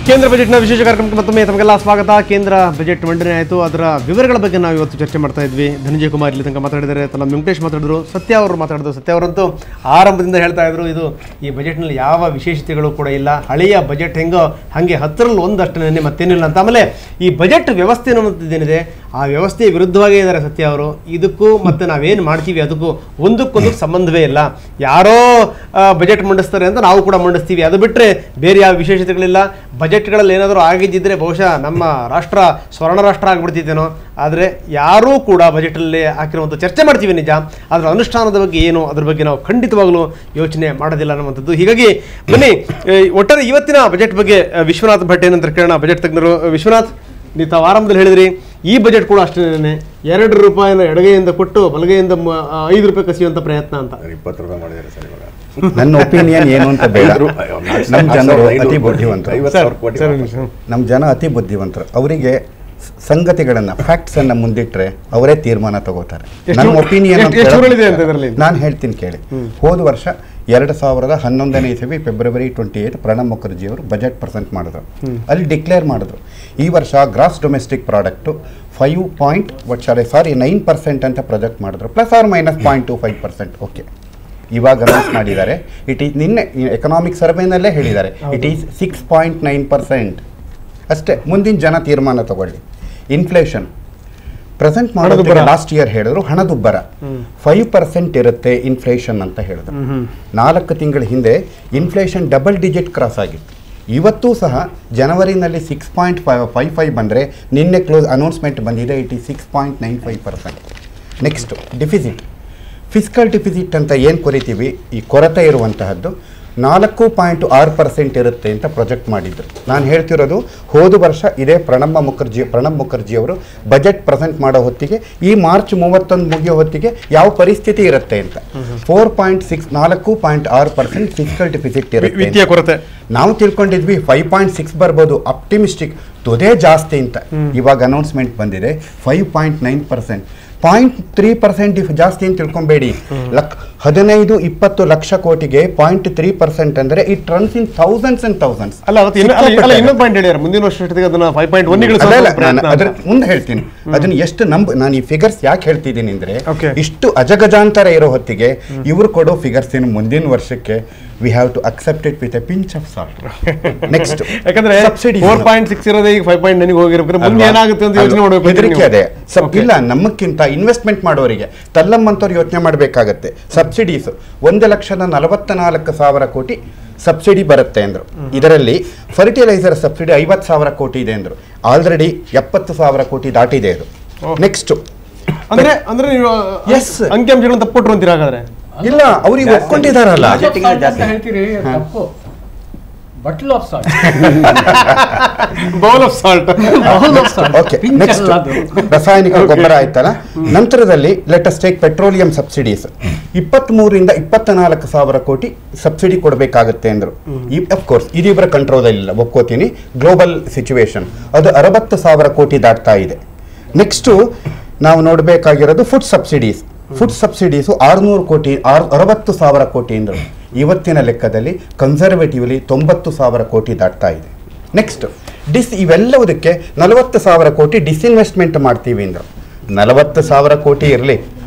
ಕೇಂದ್ರ ಬಜೆಟ್ನ ವಿಶೇಷ ಕಾರ್ಯಕ್ರಮಕ್ಕೆ ಮತ್ತೊಮ್ಮೆ ತಮಗೆಲ್ಲ ಸ್ವಾಗತ. ಕೇಂದ್ರ ಬಜೆಟ್ ಮಂಡನೆ ಆಯಿತು, ಅದರ ವಿವರಗಳ ಬಗ್ಗೆ ನಾವು ಇವತ್ತು ಚರ್ಚೆ ಮಾಡ್ತಾ ಇದ್ವಿ. ಧನಂಜಯ ಕುಮಾರ್ ಇಲ್ಲಿ ತನಕ ಮಾತಾಡಿದ್ದಾರೆ, ತನ್ನ ವೆಂಕಟೇಶ್ ಮಾತಾಡಿದ್ರು, ಸತ್ಯ ಅವರು ಮಾತಾಡಿದ್ರು. ಸತ್ಯ ಅವರಂತೂ ಆರಂಭದಿಂದ ಹೇಳ್ತಾ ಇದ್ರು, ಇದು ಈ ಬಜೆಟ್ನಲ್ಲಿ ಯಾವ ವಿಶೇಷತೆಗಳು ಕೂಡ ಇಲ್ಲ, ಹಳೆಯ ಬಜೆಟ್ ಹೆಂಗೋ ಹಾಗೆ 10ರಲ್ಲಿ 1 ಅಷ್ಟೇ, ಮತ್ತೇನಿಲ್ಲ ಅಂತ. ಆಮೇಲೆ ಈ ಬಜೆಟ್ ವ್ಯವಸ್ಥೆ ಅನ್ನೋದೇನಿದೆ ಆ ವ್ಯವಸ್ಥೆಯ ವಿರುದ್ಧವಾಗೇ ಇದ್ದಾರೆ ಸತ್ಯ ಅವರು. ಇದಕ್ಕೂ ಮತ್ತು ನಾವೇನು ಮಾಡ್ತೀವಿ ಅದಕ್ಕೂ ಒಂದಕ್ಕೊಂದು ಸಂಬಂಧವೇ ಇಲ್ಲ. ಯಾರೋ ಬಜೆಟ್ ಮಂಡಿಸ್ತಾರೆ ಅಂತ ನಾವು ಕೂಡ ಮಂಡಿಸ್ತೀವಿ, ಅದು ಬಿಟ್ಟರೆ ಬೇರೆ ಯಾವ ವಿಶೇಷತೆಗಳಿಲ್ಲ. ಬಜೆಟ್ಗಳಲ್ಲಿ ಏನಾದರೂ ಆಗಿದ್ದಿದ್ರೆ ಬಹುಶಃ ನಮ್ಮ ರಾಷ್ಟ್ರ ಸ್ವರ್ಣ ರಾಷ್ಟ್ರ ಆಗಿಬಿಡ್ತಿದ್ದೇನೋ. ಆದರೆ ಯಾರೂ ಕೂಡ ಬಜೆಟಲ್ಲಿ ಹಾಕಿರುವಂಥ ಚರ್ಚೆ ಮಾಡ್ತೀವಿ ನಿಜ, ಅದರ ಅನುಷ್ಠಾನದ ಬಗ್ಗೆ ಏನು ಅದ್ರ ಬಗ್ಗೆ ನಾವು ಖಂಡಿತವಾಗಲೂ ಯೋಚನೆ ಮಾಡೋದಿಲ್ಲ ಅನ್ನುವಂಥದ್ದು. ಹೀಗಾಗಿ ಬನ್ನಿ ಒಟ್ಟಾರೆ ಇವತ್ತಿನ ಬಜೆಟ್ ಬಗ್ಗೆ ವಿಶ್ವನಾಥ್ ಭಟ್ ಏನಂತ ಕೇಳೋಣ, ಬಜೆಟ್ ತಜ್ಞರು. ವಿಶ್ವನಾಥ್, ನೀವು ತಾವು ಆರಂಭದಲ್ಲಿ ಹೇಳಿದ್ರಿ ಈ ಬಜೆಟ್ ಕೂಡ ಅಷ್ಟೇ, 2 ರೂಪಾಯಿನ ಎಡಗೈಯಿಂದ ಕೊಟ್ಟು ಬಲಗೈಯಿಂದ 5 ರೂಪಾಯಿ ಕಸಿಯುವಂಥ ಪ್ರಯತ್ನ ಅಂತ. 20 ರೂಪಾಯಿ ಮಾಡಿದ್ದಾರೆ ಸರ್ ಇವಾಗ. ನನ್ನ ಒಪಿನಿಯನ್ ಏನು ಅಂತ ಬೇಡ. ನಮ್ಮ ಜನರು ಅತಿ ಬುದ್ಧಿವಂತರು, ನಮ್ಮ ಜನ ಅತಿ ಬುದ್ಧಿವಂತರು. ಅವರಿಗೆ ಸಂಗತಿಗಳನ್ನ ಫ್ಯಾಕ್ಟ್ಸನ್ನು ಮುಂದಿಟ್ಟರೆ ಅವರೇ ತೀರ್ಮಾನ ತಗೋತಾರೆ. ನನ್ನ ಒಪಿನಿಯನ್ ನಾನು ಹೇಳ್ತೀನಿ ಕೇಳಿ. ಹೋದ ವರ್ಷ 2011ನೇ ಇಸವಿ ಫೆಬ್ರವರಿ 28 ಪ್ರಣಬ್ ಮುಖರ್ಜಿ ಅವರು ಬಜೆಟ್ ಪ್ರೆಸೆಂಟ್ ಮಾಡಿದ್ರು. ಅಲ್ಲಿ ಡಿಕ್ಲೇರ್ ಮಾಡಿದ್ರು ಈ ವರ್ಷ ಗ್ರಾಸ್ ಡೊಮೆಸ್ಟಿಕ್ ಪ್ರಾಡಕ್ಟು 9% ಅಂತ ಪ್ರೊಜೆಕ್ಟ್ ಮಾಡಿದ್ರು, ±0.25%. ಓಕೆ, ಇವಾಗ ಅನೌನ್ಸ್ ಮಾಡಿದ್ದಾರೆ. ಇಟ್ ಈಸ್ ನಿನ್ನೆ ಎಕನಾಮಿಕ್ ಸರ್ವೆನಲ್ಲೇ ಹೇಳಿದ್ದಾರೆ ಇಟ್ ಈಸ್ 6.9% ಅಷ್ಟೇ. ಮುಂದಿನ ಜನ ತೀರ್ಮಾನ ತಗೊಳ್ಳಿ. ಇನ್ಫ್ಲೇಷನ್ ಪ್ರೆಸೆಂಟ್ ಮಾಡೋದು ಲಾಸ್ಟ್ ಇಯರ್ ಹೇಳಿದ್ರು ಹಣದುಬ್ಬರ 5% ಇರುತ್ತೆ ಇನ್ಫ್ಲೇಷನ್ ಅಂತ ಹೇಳಿದ್ರು. 4 ತಿಂಗಳ ಹಿಂದೆ ಇನ್ಫ್ಲೇಷನ್ ಡಬಲ್ ಡಿಜಿಟ್ ಕ್ರಾಸ್ ಆಗಿತ್ತು. ಇವತ್ತೂ ಸಹ ಜನವರಿನಲ್ಲಿ 6.55 ಬಂದರೆ ನಿನ್ನೆ ಕ್ಲೋಸ್ ಅನೌನ್ಸ್ಮೆಂಟ್ ಬಂದಿದೆ it is 6.95%. Next deficit, fiscal deficit ಅಂತ ಏನು ಕರಿತೀವಿ, ಈ ಕೊರತೆ ಇರುವಂತಹದ್ದು 4.6% ಇರುತ್ತೆ ಅಂತ ಪ್ರೊಜೆಕ್ಟ್ ಮಾಡಿದ್ರು. ನಾನು ಹೇಳ್ತಿರೋದು ಹೋದ ವರ್ಷ ಇದೇ ಪ್ರಣಬ್ ಮುಖರ್ಜಿ ಅವರು ಬಜೆಟ್ ಪ್ರೆಸೆಂಟ್ ಮಾಡೋ ಹೊತ್ತಿಗೆ ಈ ಮಾರ್ಚ್ 31 ಮುಗಿಯೋ ಹೊತ್ತಿಗೆ ಯಾವ ಪರಿಸ್ಥಿತಿ ಇರುತ್ತೆ ಅಂತ. 4.6% ಫಿಸ್ಕಲ್ ಡಿಫಿಸಿಟ್ ಇರುತ್ತೆ. ನಾವು ತಿಳ್ಕೊಂಡಿದ್ವಿ 5.6 ಬರ್ಬೋದು, ಅಪ್ಟಿಮಿಸ್ಟಿಕ್, ತೊದೇ ಜಾಸ್ತಿ ಅಂತ. ಇವಾಗ ಅನೌನ್ಸ್ಮೆಂಟ್ ಬಂದಿದೆ 5.9%. 0.3% ಜಾಸ್ತಿ ಅಂತ ತಿಳ್ಕೊಬೇಡಿ. 15-20 ಲಕ್ಷ ಕೋಟಿಗೆ 0.3% ಅಂದರೆ it runs in thousands and thousands. ಮುಂದಿನ ವರ್ಷಕ್ಕೆ ಅದನ್ನ 5.1 ಮುಂದೆ ಹೇಳ್ತೀನಿ. ಅದನ್ನ ಎಷ್ಟು ನಾನು ಈ ಫಿಗರ್ಸ್ ಯಾಕೆ ಹೇಳ್ತಿದ್ದೀನಿ ಅಂದ್ರೆ, ಇಷ್ಟು ಅಜಗಜಾಂತರ ಇರೋ ಹೊತ್ತಿಗೆ ಇವರು ಕೊಡೋ ಫಿಗರ್ಸ್ ಮುಂದಿನ ವರ್ಷಕ್ಕೆ we have to accept it with a pinch of salt. Next, ಯಾಕಂದ್ರೆ ಸಬ್ಸಿಡಿ 4.6 ಇರೋದೇ ಈಗ 5.9 ಹೋಗಿರಬೇಕು. ಮುಂದೆ ಏನಾಗುತ್ತೆ ಅಂತ ಯೋಚನೆ ಮಾಡಬೇಕು. ಹೆದರಿಕೆ ಅದೇ ಇಲ್ಲ, ನಮ್ಮಕ್ಕಿಂತ ಇನ್ವೆಸ್ಟ್ಮೆಂಟ್ ಮಾಡೋರಿಗೆ ತಲ್ಲಮ್ಮಂತವ್ರು ಯೋಚನೆ ಮಾಡಬೇಕಾಗತ್ತೆ. ಸಬ್ಸಿಡೀಸ್ 1,44,000 ಕೋಟಿ ಸಬ್ಸಿಡಿ ಬರುತ್ತೆ ಅಂದ್ರು. ಇದರಲ್ಲಿ ಫರ್ಟಿಲೈಸರ್ ಸಬ್ಸಿಡಿ 50,000 ಕೋಟಿ ಇದೆ ಅಂದ್ರು. ಆಲ್ರೆಡಿ 70,000 ಕೋಟಿ ದಾಟಿದೆ ಅದು. ನೆಕ್ಸ್ಟ್ ಅಂದ್ರೆ ನೀವು ಅಂಕಿಅಂಶಗಳನ್ನು ತಪ್ಪುಟ್ರು ಅಂತೀರ ಹಾಗಾದ್ರೆ? ಇಲ್ಲ, ಅವ್ರಿಗೆ ಒಪ್ಕೊಂಡಿದಾರಲ್ಲ. ರಾಸಾಯನಿಕ ಗೊಬ್ಬರ ಆಯ್ತಲ್ಲ. ನಂತರದಲ್ಲಿ ಲೆಟಸ್ ಟೇಕ್ ಪೆಟ್ರೋಲಿಯಂ ಸಬ್ಸಿಡೀಸ್ 23,000 ರಿಂದ 24,000 ಕೋಟಿ ಸಬ್ಸಿಡಿ ಕೊಡಬೇಕಾಗುತ್ತೆ ಅಂದ್ರು. ಅಫ್ಕೋರ್ಸ್ ಇದು ಇವರ ಕಂಟ್ರೋಲಲ್ಲಿಲ್ಲ, ಒಪ್ಕೋತೀನಿ. ಗ್ಲೋಬಲ್ ಸಿಚುವೇಶನ್ ಅದು 60,000 ಕೋಟಿ ದಾಟ್ತಾ ಇದೆ. ನೆಕ್ಸ್ಟು ನಾವು ನೋಡಬೇಕಾಗಿರೋದು ಫುಡ್ ಸಬ್ಸಿಡೀಸು 600 ಕೋಟಿ 60,000 ಕೋಟಿ ಅಂದರು. ಇವತ್ತಿನ ಲೆಕ್ಕದಲ್ಲಿ ಕನ್ಸರ್ವೇಟಿವ್ಲಿ 90,000 ಕೋಟಿ ದಾಟ್ತಾ ಇದೆ. ನೆಕ್ಸ್ಟ್ ಇವೆಲ್ಲವುದಕ್ಕೆ 40,000 ಕೋಟಿ ಡಿಸ್ಇನ್ವೆಸ್ಟ್ಮೆಂಟ್ ಮಾಡ್ತೀವಿ ಅಂದರು. 40,000 ಕೋಟಿ ಇರಲಿ,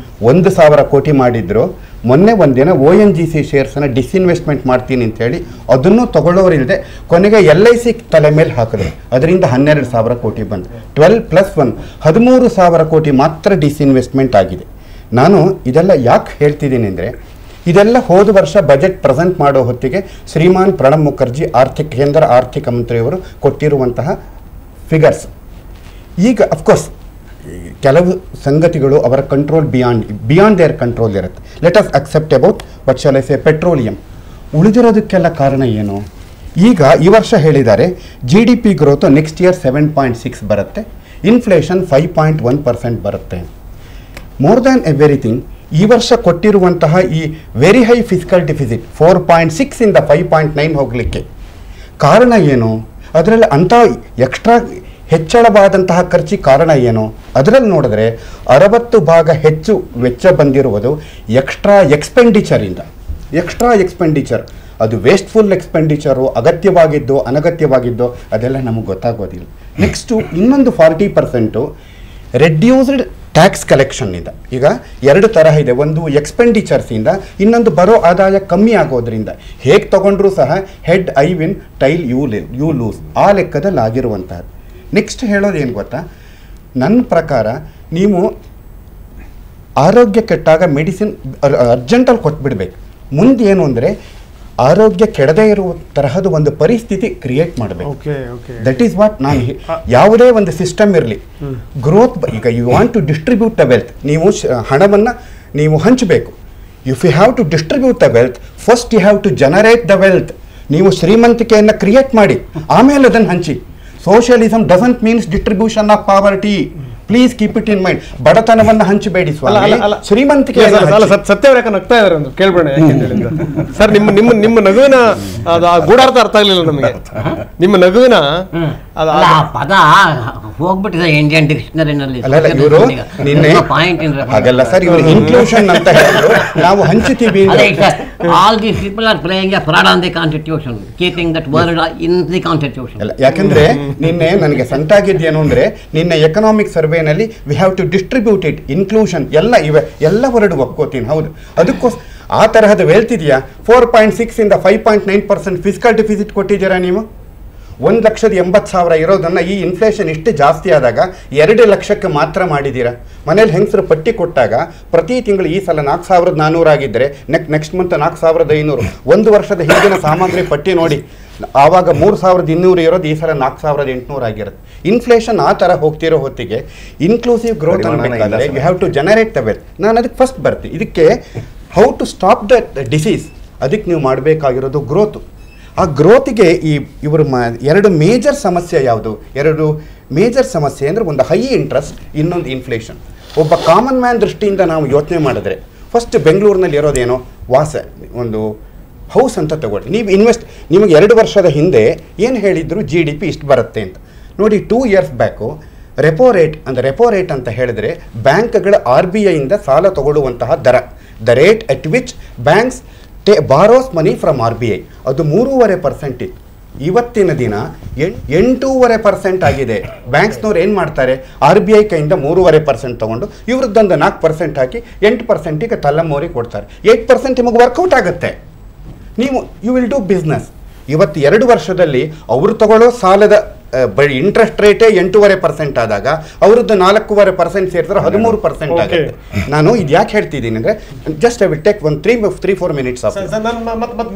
1,000 ಕೋಟಿ ಮಾಡಿದ್ರು. ಮೊನ್ನೆ ಒಂದಿನ ONGC ಶೇರ್ಸನ್ನು ಡಿಸ್ಇನ್ವೆಸ್ಟ್ಮೆಂಟ್ ಮಾಡ್ತೀನಿ ಅಂತೇಳಿ ಅದನ್ನು ತಗೊಳ್ಳೋರಿಲ್ಲದೆ ಕೊನೆಗೆ LIC ತಲೆ ಮೇಲೆ ಹಾಕಿದ್ರು. ಅದರಿಂದ 12,000 ಕೋಟಿ ಬಂದು 12+1 13,000 ಕೋಟಿ ಮಾತ್ರ ಡಿಸ್ಇನ್ವೆಸ್ಟ್ಮೆಂಟ್ ಆಗಿದೆ. ನಾನು ಇದೆಲ್ಲ ಯಾಕೆ ಹೇಳ್ತಿದ್ದೀನಿ ಅಂದರೆ, ಇದೆಲ್ಲ ಹೋದ ವರ್ಷ ಬಜೆಟ್ ಪ್ರೆಸೆಂಟ್ ಮಾಡೋ ಹೊತ್ತಿಗೆ ಶ್ರೀಮಾನ್ ಪ್ರಣಬ್ ಮುಖರ್ಜಿ ಕೇಂದ್ರ ಆರ್ಥಿಕ ಮಂತ್ರಿಯವರು ಕೊಟ್ಟಿರುವಂತಹ ಫಿಗರ್ಸ್. ಈಗ ಅಫ್ಕೋರ್ಸ್ ಕೆಲವು ಸಂಗತಿಗಳು ಅವರ ಕಂಟ್ರೋಲ್ ಬಿಯಾಂಡ್ ದೇರ್ ಕಂಟ್ರೋಲ್ ಇರುತ್ತೆ. Let us accept about what shall I say petroleum. ಉಳಿದಿರೋದಕ್ಕೆಲ್ಲ ಕಾರಣ ಏನು? ಈಗ ಈ ವರ್ಷ ಹೇಳಿದ್ದಾರೆ GDP ಗ್ರೋತ್ ನೆಕ್ಸ್ಟ್ ಇಯರ್ 7.6 ಬರುತ್ತೆ, ಇನ್ಫ್ಲೇಷನ್ 5.1% ಬರುತ್ತೆ. ಮೋರ್ ದ್ಯಾನ್ ಎವ್ರಿಥಿಂಗ್ ಈ ವರ್ಷ ಕೊಟ್ಟಿರುವಂತಹ ಈ ವೆರಿ ಹೈ ಫಿಸ್ಕಲ್ ಡಿಫಿಸಿಟ್ 4.6 ಇಂದ 5.9 ಹೋಗಲಿಕ್ಕೆ ಕಾರಣ ಏನು? ಅದರಲ್ಲಿ ಅಂಥ ಎಕ್ಸ್ಟ್ರಾ ಹೆಚ್ಚಳವಾದಂತಹ ಖರ್ಚಿ ಕಾರಣ ಏನು? ಅದರಲ್ಲಿ ನೋಡಿದ್ರೆ 60 ಭಾಗ ಹೆಚ್ಚು ವೆಚ್ಚ ಬಂದಿರುವುದು ಎಕ್ಸ್ಟ್ರಾ ಎಕ್ಸ್ಪೆಂಡಿಚರಿಂದ. ಅದು ವೇಸ್ಟ್ಫುಲ್ ಎಕ್ಸ್ಪೆಂಡಿಚರು, ಅಗತ್ಯವಾಗಿದ್ದು ಅನಗತ್ಯವಾಗಿದ್ದು ಅದೆಲ್ಲ ನಮಗೆ ಗೊತ್ತಾಗೋದಿಲ್ಲ. ನೆಕ್ಸ್ಟು ಇನ್ನೊಂದು 40% ರೆಡ್ಯೂಸ್ಡ್ ಟ್ಯಾಕ್ಸ್ ಕಲೆಕ್ಷನ್ನಿಂದ. ಈಗ 2 ತರಹ ಇದೆ, ಒಂದು ಎಕ್ಸ್ಪೆಂಡಿಚರ್ಸಿಂದ, ಇನ್ನೊಂದು ಬರೋ ಆದಾಯ ಕಮ್ಮಿ ಆಗೋದ್ರಿಂದ. ಹೇಗೆ ತಗೊಂಡ್ರೂ ಸಹ head I win tail you lose, ಆ ಲೆಕ್ಕದಲ್ಲಿ ಆಗಿರುವಂತಹದ್ದು. ನೆಕ್ಸ್ಟ್ ಹೇಳೋದೇನು ಗೊತ್ತಾ, ನನ್ನ ಪ್ರಕಾರ ನೀವು ಆರೋಗ್ಯ ಕೆಟ್ಟಾಗ ಮೆಡಿಸಿನ್ ಅರ್ಜೆಂಟಲ್ಲಿ ಕೊಟ್ಬಿಡ್ಬೇಕು. ಮುಂದೆ ಏನು ಅಂದರೆ ಆರೋಗ್ಯ ಕೆಡದೇ ಇರುವ ತರಹದ ಒಂದು ಪರಿಸ್ಥಿತಿ ಕ್ರಿಯೇಟ್ ಮಾಡಬೇಕು. ದಟ್ ಈಸ್ ವಾಟ್ ನಾನು ಯಾವುದೇ ಒಂದು ಸಿಸ್ಟಮ್ ಇರಲಿ, ಗ್ರೋತ್, ಈಗ you want to distribute the wealth, ನೀವು ಹಣವನ್ನು ನೀವು ಹಂಚಬೇಕು. If you have to distribute the wealth, first you have to generate the wealth. ನೀವು ಶ್ರೀಮಂತಿಕೆಯನ್ನು ಕ್ರಿಯೇಟ್ ಮಾಡಿ ಆಮೇಲೆ ಅದನ್ನು ಹಂಚಿ. Socialism doesn't means distribution of poverty. Please keep it in mind. ಬಡತನವನ್ನು ಹಂಚಬೇಡಿ ಸ್ವಾಮಿ, ಶ್ರೀಮಂತಿಕೆ. ಸತ್ಯವ್ರು ಯಾಕೆ ನಗ್ತಾ ಇದಾರೆ ಅಂತ ಕೇಳ್ಬೇಡ. ಸರ್, ನಿಮ್ಮ ನಗುವಿನ ಗೂಢಾರ್ಥ ಅರ್ಥ ಆಗಲಿಲ್ಲ ನಮಗೆ. ನಿಮ್ಮ ನಗುವಿನ ಪದ ಹೋಗ್ಬಿಟ್ಟಿದೆ ಇಂಡಿಯನ್ ಡಿಕ್ಷನರಿನಲ್ಲಿ. ಇವರು ನಿನ್ನೆ ಹಾಗಲ್ಲ ಸರ್, ಇವರು ಇನ್ಕ್ಲೂಷನ್ ಅಂತ ಹೇಳಿದ್ರು, ನಾವು ಹಂಚುತ್ತೀವಿ. All these people are playing a fraud on the constitution, keeping that word in the constitution. ಯಾಕಂದ್ರೆ ನಿನ್ನೆ ನನಗೆ ಸಂತಾಗಿದ್ದೇನು ಅಂದ್ರೆ, ನಿನ್ನೆ ಎಕನಾಮಿಕ್ ಸರ್ವೆನಲ್ಲಿ we have to distribute it, inclusion ಎಲ್ಲ ಇವೆ, ಎಲ್ಲ ವರ್ಡ್ ಒಪ್ಕೋತೀನಿ. ಹೌದು, ಅದಕ್ಕೋಸ್ಕರ ಆ ತರಹದ ವೆಲ್ತ್ ಇದೆಯಾ. 4.6 ಇಂದ 5.9% ಫಿಸ್ಕಲ್ ಡಿಫಿಸಿಟ್ ಕೊಟ್ಟಿದ್ದೀರಾ ನೀವು. 1,80,000 ಇರೋದನ್ನು ಈ ಇನ್ಫ್ಲೇಷನ್ ಇಷ್ಟು ಜಾಸ್ತಿ ಆದಾಗ 2 ಲಕ್ಷಕ್ಕೆ ಮಾತ್ರ ಮಾಡಿದ್ದೀರಾ. ಮನೇಲಿ ಹೆಂಗಸರು ಪಟ್ಟಿ ಕೊಟ್ಟಾಗ ಪ್ರತಿ ತಿಂಗಳು ಈ ಸಲ 4,400 ಆಗಿದ್ದರೆ ನೆಕ್ಸ್ಟ್ ಮಂತ್ 4,500. 1 ವರ್ಷದ ಹಿಂದಿನ ಸಾಮಗ್ರಿ ಪಟ್ಟಿ ನೋಡಿ, ಆವಾಗ 3,200 ಇರೋದು ಈ ಸಲ 4,800 ಆಗಿರುತ್ತೆ. ಇನ್ಫ್ಲೇಷನ್ ಆ ಥರ ಹೋಗ್ತಿರೋ ಹೊತ್ತಿಗೆ ಇನ್ಕ್ಲೂಸಿವ್ ಗ್ರೋತ್ ಅನ್ನಬೇಕಾದ್ರೆ you have to generate the wealth. ನಾನು ಅದಕ್ಕೆ ಫಸ್ಟ್ ಬರ್ತೀನಿ. ಇದಕ್ಕೆ how to stop the disease, ಅದಕ್ಕೆ ನೀವು ಮಾಡಬೇಕಾಗಿರೋದು ಗ್ರೋತು. ಆ ಗ್ರೋತಿಗೆ ಇವರು 2 ಮೇಜರ್ ಸಮಸ್ಯೆ ಯಾವುದು? 2 ಮೇಜರ್ ಸಮಸ್ಯೆ ಅಂದರೆ, ಒಂದು ಹೈ ಇಂಟ್ರೆಸ್ಟ್, ಇನ್ನೊಂದು ಇನ್ಫ್ಲೇಷನ್. ಒಬ್ಬ ಕಾಮನ್ ಮ್ಯಾನ್ ದೃಷ್ಟಿಯಿಂದ ನಾವು ಯೋಚನೆ ಮಾಡಿದ್ರೆ, ಫಸ್ಟ್ ಬೆಂಗಳೂರಿನಲ್ಲಿ ಇರೋದೇನೋ ಒಂದು ಹೌಸ್ ಅಂತ ತಗೊಳ್ಳಿ. ನೀವು ನಿಮಗೆ 2 ವರ್ಷದ ಹಿಂದೆ ಏನು ಹೇಳಿದ್ರು, GDP ಇಷ್ಟು ಬರುತ್ತೆ ಅಂತ. ನೋಡಿ, 2 ಇಯರ್ಸ್ ಬ್ಯಾಕು ರೆಪೋ ರೇಟ್ ಅಂತ ಹೇಳಿದ್ರೆ ಬ್ಯಾಂಕ್ಗಳ RBI ಇಂದ ಸಾಲ ತಗೊಳ್ಳುವಂತಹ ದರ, the rate at which banks borrows money from RBI, ಅದು 3.5% ಇತ್ತು. ಇವತ್ತಿನ ದಿನ 8.5% ಆಗಿದೆ. ಬ್ಯಾಂಕ್ಸ್ನವ್ರು ಏನು ಮಾಡ್ತಾರೆ, RBI ಕೈಯಿಂದ 3.5% ತೊಗೊಂಡು ಇವ್ರದ್ದೊಂದು 4% ಹಾಕಿ 8%ಗೆ ತಲ್ಲಮೋರಿಗೆ ಕೊಡ್ತಾರೆ. 8% ನಿಮಗೆ ವರ್ಕೌಟ್ ಆಗುತ್ತೆ. ನೀವು ಯು ವಿಲ್ ಡೂ ಬಿಸ್ನೆಸ್. ಇವತ್ತು 2 ವರ್ಷದಲ್ಲಿ ಅವರು ತಗೊಳ್ಳೋ ಸಾಲದ ಇಂಟ್ರೆಸ್ಟ್ ರೇಟೇ 8.5% ಆದಾಗ ಅವರದ್ದು 4.5% ಸೇರಿದ್ರೆ 13% ಆಗುತ್ತೆ. ನಾನು ಇದು ಯಾಕೆ ಹೇಳ್ತಿದ್ದೀನಿ ಅಂದರೆ, ಜಸ್ಟ್ ಐ ವಿಲ್ ಟೇಕ್ ಒಂದು 3-4 ಮಿನಿಟ್ಸ್ ಆಫ್.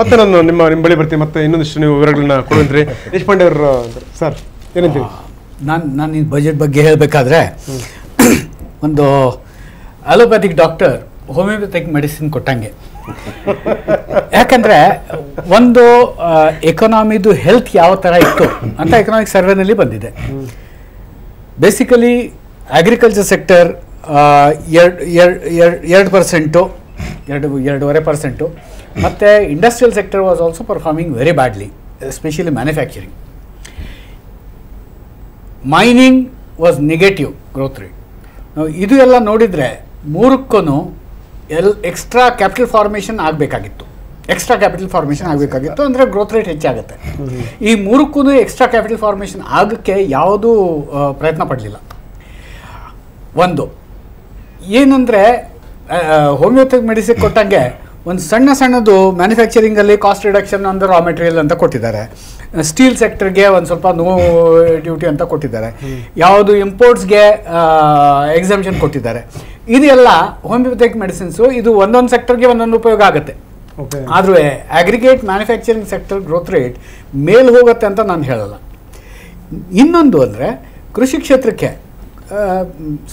ಮತ್ತೆ ನಾನು ನಿಮ್ಮ ಬಳಿ ಬರ್ತೀನಿ, ಮತ್ತೆ ಇನ್ನೊಂದಿಷ್ಟು ನೀವು ವಿವರಗಳನ್ನ ಕೊಡುವಂತ್ರಿ. ದೇಶಪಾಂಡೆ ಅವರು ಸರ್ ಏನಂತೀವಿ? ನಾನು ಈ ಬಜೆಟ್ ಬಗ್ಗೆ ಹೇಳಬೇಕಾದ್ರೆ, ಒಂದು ಅಲೋಪ್ಯಾಥಿಕ್ ಡಾಕ್ಟರ್ ಹೋಮಿಯೋಪ್ಯಾಥಿಕ್ ಮೆಡಿಸಿನ್ ಕೊಟ್ಟಂಗೆ. ಯಾಕಂದರೆ ಒಂದು ಎಕಾನಮಿದು ಹೆಲ್ತ್ ಯಾವ ಥರ ಇತ್ತು ಅಂತ ಎಕನಾಮಿಕ್ ಸರ್ವೆನಲ್ಲಿ ಬಂದಿದೆ. ಬೇಸಿಕಲಿ ಅಗ್ರಿಕಲ್ಚರ್ ಸೆಕ್ಟರ್ 2%, 2.5%, ಮತ್ತು industrial sector was also performing very badly, especially manufacturing. Mining was negative growth rate. ಇದು ಎಲ್ಲ ನೋಡಿದರೆ ಮೂರಕ್ಕೂ ಎಕ್ಸ್ಟ್ರಾ ಕ್ಯಾಪಿಟಲ್ ಫಾರ್ಮೇಷನ್ ಆಗಬೇಕಾಗಿತ್ತು. ಅಂದರೆ ಗ್ರೋತ್ ರೇಟ್ ಹೆಚ್ಚಾಗುತ್ತೆ. ಈ ಮೂರಕ್ಕೂ ಎಕ್ಸ್ಟ್ರಾ ಕ್ಯಾಪಿಟಲ್ ಫಾರ್ಮೇಷನ್ ಆಗೋಕ್ಕೆ ಯಾವುದೂ ಪ್ರಯತ್ನ ಪಡಲಿಲ್ಲ. ಒಂದು ಏನಂದರೆ, ಹೋಮಿಯೋಪ್ಯಾಥಿಕ್ ಮೆಡಿಸಿನ್ ಕೊಟ್ಟಂಗೆ ಒಂದು ಸಣ್ಣದು ಮ್ಯಾನುಫ್ಯಾಕ್ಚರಿಂಗಲ್ಲಿ ಕಾಸ್ಟ್ ರಿಡಕ್ಷನ್ ಅಂದ ರಾ ಮೆಟೀರಿಯಲ್ ಅಂತ ಕೊಟ್ಟಿದ್ದಾರೆ. ಸ್ಟೀಲ್ ಸೆಕ್ಟರ್ಗೆ ಒಂದು ಸ್ವಲ್ಪ ನೋ ಡ್ಯೂಟಿ ಅಂತ ಕೊಟ್ಟಿದ್ದಾರೆ. ಯಾವುದು ಇಂಪೋರ್ಟ್ಸ್ಗೆ ಎಕ್ಸಾಮ್ಷನ್ ಕೊಟ್ಟಿದ್ದಾರೆ. ಇದೆಲ್ಲ ಹೋಮಿಯೋಪ್ಯಾಥಿಕ್ ಮೆಡಿಸಿನ್ಸು. ಇದು ಒಂದೊಂದು ಸೆಕ್ಟರ್ಗೆ ಒಂದೊಂದು ಉಪಯೋಗ ಆಗುತ್ತೆ. ಆದರೂ aggregate manufacturing sector growth rate ಮೇಲೆ ಹೋಗುತ್ತೆ ಅಂತ ನಾನು ಹೇಳಲ್ಲ. ಇನ್ನೊಂದು ಅಂದರೆ, ಕೃಷಿ ಕ್ಷೇತ್ರಕ್ಕೆ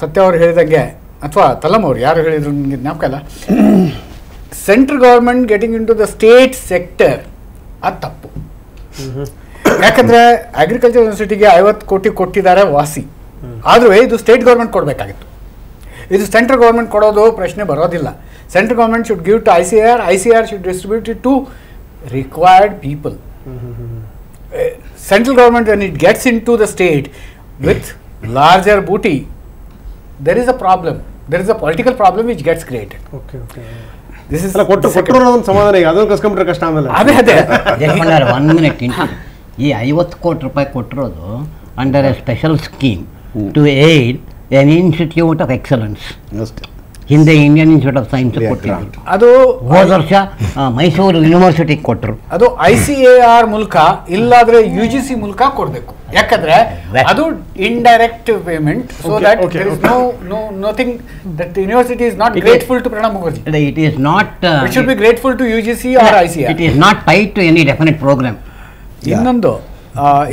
ಸತ್ಯ ಅವರು ಹೇಳಿದಂಗೆ, ಅಥವಾ ತಲಮ್ ಅವ್ರು ಯಾರು ಹೇಳಿದ್ರು ನನಗೆ ಜ್ಞಾಪಕ ಇಲ್ಲ, central government getting into the state sector, ಅದು ತಪ್ಪು. ಯಾಕಂದರೆ ಅಗ್ರಿಕಲ್ಚರ್ ಯೂನಿವರ್ಸಿಟಿಗೆ 50 ಕೋಟಿ ಕೊಟ್ಟಿದ್ದಾರೆ ವಾಸಿ, ಆದರೂ ಇದು ಸ್ಟೇಟ್ ಗೌರ್ಮೆಂಟ್ ಕೊಡಬೇಕಾಗಿತ್ತು. ಇದು ಸೆಂಟ್ರಲ್ ಗೌರ್ಮೆಂಟ್ ಕೊಡೋದು ಪ್ರಶ್ನೆ ಬರೋದಿಲ್ಲ. Central government should give to ICAR should distribute it to required people. Central government, when it gets into the state with larger booty, there is a problem. There is a political problem which gets created. This is ಕೊಟ್ಟರು ಒಂದು ಸಮಾಧಾನ, ಈಗ ಅದನ್ನು ಕಸ್ಕೊಂಡ್ಬಿಟ್ರೆ ಕಷ್ಟ ಆಮೇಲೆ. ಅದೇ 1 minute ಈ 50 ಕೋಟಿ ರೂಪಾಯಿ ಕೊಟ್ಟಿರೋದು under a special scheme to aid an institute of excellence. ಹಿಂದೆ ಇಂಡಿಯನ್ ಇನ್ಸ್ಟಿಟ್ಯೂಟ್ ಆಫ್ ಸೈನ್ಸ್ ಕೊಟ್ಟಿದ್ರು, ಅದು ಹೋದ ವರ್ಷ ಮೈಸೂರು ಯೂನಿವರ್ಸಿಟಿಗೆ ಕೊಟ್ಟರು. ಅದು ICAR ಮೂಲಕ ಇಲ್ಲಾದ್ರೆ UGC ಮೂಲಕ ಕೊಡಬೇಕು, ಯಾಕಂದ್ರೆ ಅದು indirect payment. So that there is nothing that the university is not grateful to Pranab Mukherjee. It is not. It should be grateful to UGC or ICAR. It is not tied to any definite program.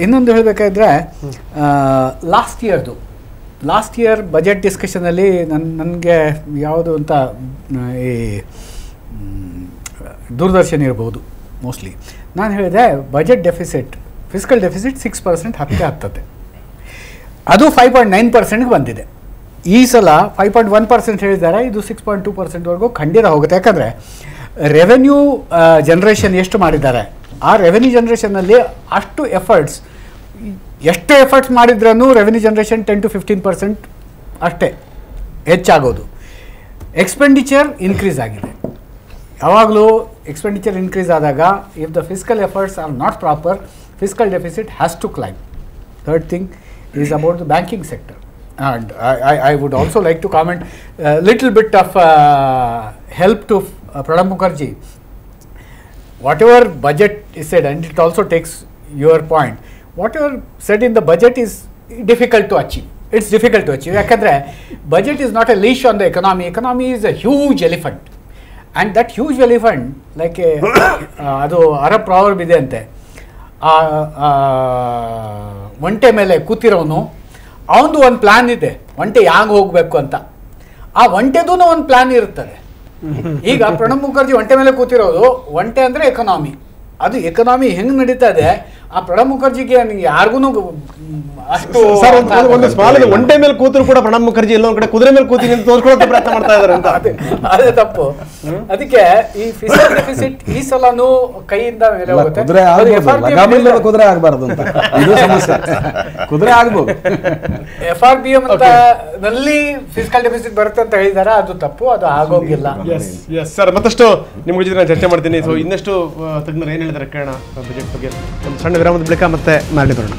ಇನ್ನೊಂದು ಹೇಳಬೇಕಾದ್ರೆ last year budget ಡಿಸ್ಕಷನಲ್ಲಿ ನನಗೆ ಯಾವುದು ಅಂತ ಈ ದೂರದರ್ಶನ ಇರ್ಬೋದು mostly, ನಾನು ಹೇಳಿದೆ budget deficit, physical deficit 6% ಹತ್ತತ್ತೆ, ಅದು 5.9% ಬಂದಿದೆ. ಈ ಸಲ 5.1% ಹೇಳಿದ್ದಾರೆ, ಇದು 6.2%ವರೆಗೂ ಖಂಡಿತ ಹೋಗುತ್ತೆ. ಯಾಕಂದರೆ ರೆವೆನ್ಯೂ ಜನ್ರೇಷನ್ ಎಷ್ಟು ಮಾಡಿದ್ದಾರೆ, ಆ ರೆವೆನ್ಯೂ ಜನ್ರೇಷನ್ನಲ್ಲಿ ಅಷ್ಟು ಎಷ್ಟು ಎಫರ್ಟ್ಸ್ ಮಾಡಿದ್ರೂ ರೆವೆನ್ಯೂ ಜನ್ರೇಷನ್ 10 to 15% ಅಷ್ಟೇ ಹೆಚ್ಚಾಗೋದು. ಎಕ್ಸ್ಪೆಂಡಿಚರ್ ಇನ್ಕ್ರೀಸ್ ಆಗಿದೆ. ಯಾವಾಗಲೂ ಎಕ್ಸ್ಪೆಂಡಿಚರ್ ಇನ್ಕ್ರೀಸ್ ಆದಾಗ if the fiscal efforts are not proper, fiscal deficit has to climb. Third thing is about the banking sector. And I would also like to comment a little bit of help to Pranab Mukherjee. Whatever budget is said, and it also takes your point, whatever said in the budget is difficult to achieve. It's difficult to achieve. Yakandre budget is not a leash on the economy. Economy is a huge elephant, and that huge elephant, like adu Arab proverb ide ante, ಒಂಟೆ ಮೇಲೆ ಕೂತಿರೋನು ಅವನದು ಒಂದು plan ಇದೆ, ಒಂಟೆ ಹ್ಯಾಂಗೆ ಹೋಗಬೇಕು ಅಂತ. ಆ ಒಂಟೆದೂ ಒಂದು ಪ್ಲಾನ್ ಇರುತ್ತದೆ. ಈಗ ಪ್ರಣಬ್ ಮುಖರ್ಜಿ ಒಂಟೆ ಮೇಲೆ ಕೂತಿರೋದು, ಒಂಟೆ ಅಂದರೆ ಎಕನಾಮಿ, ಅದು ಎಕನಾಮಿ ಹೆಂಗೆ ನಡೀತಾ ಇದೆ, ಆ ಪ್ರಣಬ್ ಮುಖರ್ಜಿಗೆ ಯಾರಿಗೂ ಅಷ್ಟು ಒಂದು ಸ್ಮಾಲ್ ಒಂಟೆ ಮೇಲೆ ಕೂತರು ಕೂಡ ಪ್ರಣಬ್ ಮುಖರ್ಜಿ ಎಲ್ಲೊಂದ್ ಕಡೆ ಕುದುರೆ ಮೇಲೆ ಕೂತಿ ತೋರಿಸ್ಕೊಳ್ಳೋಕೆ ಪ್ರಯತ್ನ ಮಾಡ್ತಾ ಇದ್ದಾರೆ ಅಂತ. ಅದೇ ತಪ್ಪು. ಅದಕ್ಕೆ ಈ ಫಿಸಿಕಲ್ ಡೆಫಿಸಿಟ್ ಈ ಸಲನೂ ಕೈಯಿಂದ ಮೇಲೆ ಹೋಗುತ್ತೆ. ಕುದುರೆ ಆಗಬಾರ್ದು ಅಂತ ಇದು ಸಮಸ್ಯೆ. ಕುದುರೆ ಆಗ್ಬೋದು. FRBM ಅಂತ ನಲ್ಲಿ ಫಿಸಿಕಲ್ ಡೆಫಿಸಿಟ್ ಬರುತ್ತೆ ಅಂತ ಹೇಳಿದಾರೆ, ಅದು ತಪ್ಪು, ಅದು ಆಗೋಗಿಲ್ಲ. ಸರ್, ಮತ್ತಷ್ಟು ನಿಮ್ಮ ಜೊತೆ ನಾನು ಚರ್ಚೆ ಮಾಡ್ತೀನಿ. ಸೊ ಇನ್ನಷ್ಟು ತಜ್ಞರು ಏನು ಹೇಳಿದ್ದಾರೆ ಕೇಳೋಣ ಬಜೆಟ್ ಬಗ್ಗೆ. ಒಂದು ಸಣ್ಣ ವಿರಾಮದ ಬಳಿಕ ಮತ್ತೆ ನಾಳೆ ಬರೋಣ.